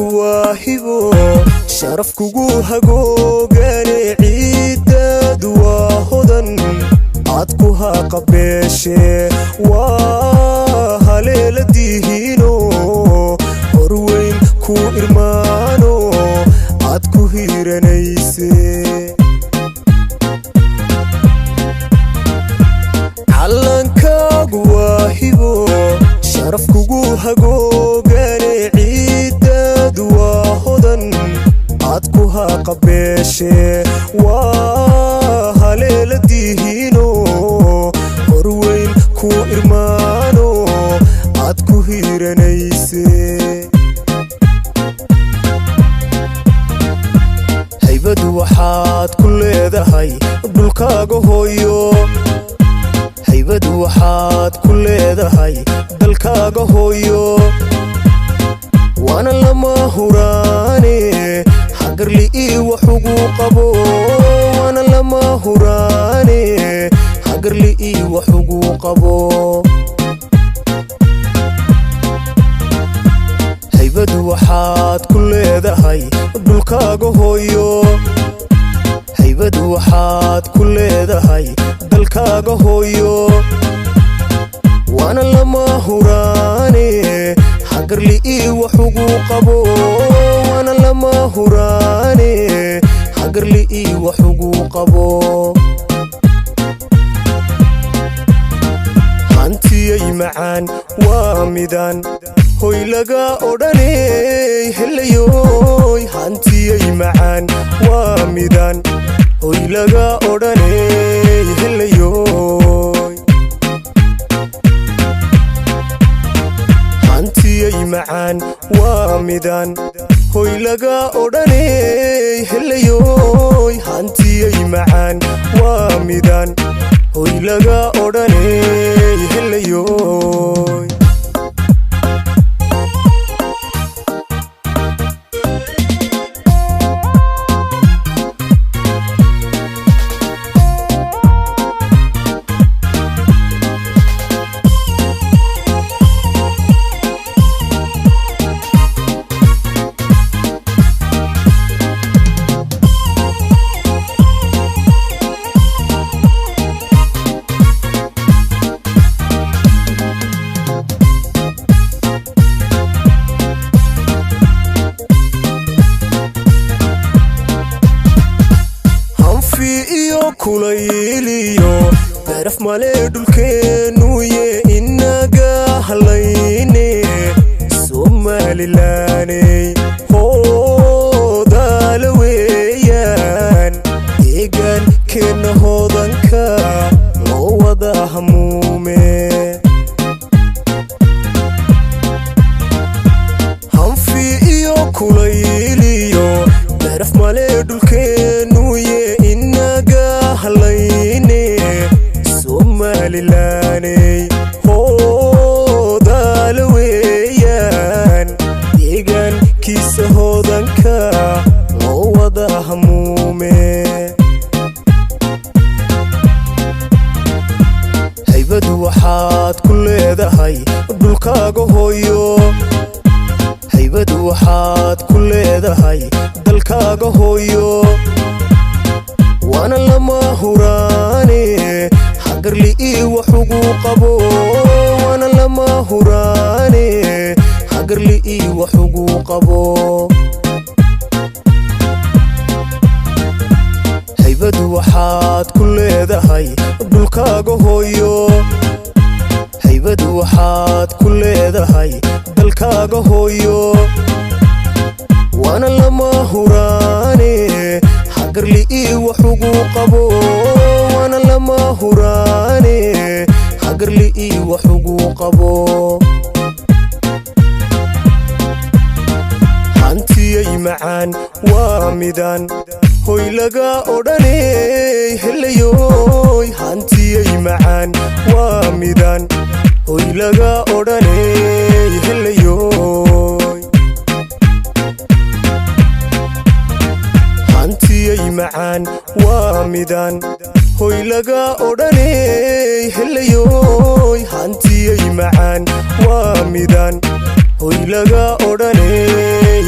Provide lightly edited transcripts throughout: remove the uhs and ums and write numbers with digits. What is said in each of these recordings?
واهبو شرف كوغو هاغوغاني عيداد واهدن عدكوها قبيشي وهاليل ديهينو هروين كو إرمانو عدكو هيرانيسي علانكاغو واهبو شرف كوغو هاغوغاني عيداد واهدن عدكوها قبيشي وهاليل ديهينو هروين كو إرمانو عدكو هيرانيسي هيبدو waxaad ku leedahay dhulkaaga hooyo haybadu waxaad ku leedahay dalkaaga hooyo waana lama huraane hagarli wax ugu qabo waana lama huraane hagarli wax ugu qabo haybadu waxaad ku leedahay dhulkaaga hooyo haybadu waxaad ku leedahay dalkaaga hooyo waana lama huraane hagarli wax ugu qabo waana lama huraane hagarli wax ugu qabo hantiyay macaan waa midaan hoy laga odhanay helayoy hantiyay macaan waa midaan hoy laga odhanay helayoy hantiyay macaan waa midaan hoy laga odhanay helayoy hantiyay macaan waa midaan hoy laga odhanay helayoy kulayliyo baraf male dhulkeenuye inaga halayne Somalilaney hoodaala weeyaan deegaankeena hoodanka loo wada hamuume hanfi iyo kulayliyo baraf male dhulkeenuye halayne Somalilaney hoodaala weeyaan deegaankiisa hoodanka loo wada hamuume haybadu waxaad ku leedahay dhulkaaga hooyo haybadu waxaad ku leedahay dalkaaga hooyo waana lama huraane hagarli wax ugu qabo waana lama huraane hagarli wax ugu qabo haybadu waxaad ku leedahay dhulkaaga hooyo haybadu waxaad ku leedahay dalkaaga hooyo waana lama huraane hagarli wax ugu qabo waana lama huraane hagarli wax ugu qabo hantiyay macaan waa midaan hoy laga odhanay helayoy hantiyay macaan waa midaan hoy laga odhanay helayoy hantiyay macaan waa midaan hoy laga odhanay helayoy hantiyay macaan waa midaan hoy laga odhanay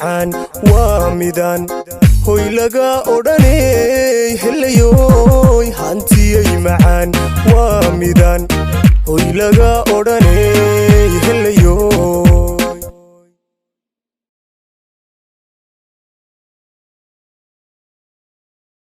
macaan waa midaan hoy laga odhanay helayoy hantiyay macaan waa midaan hoy laga odhanay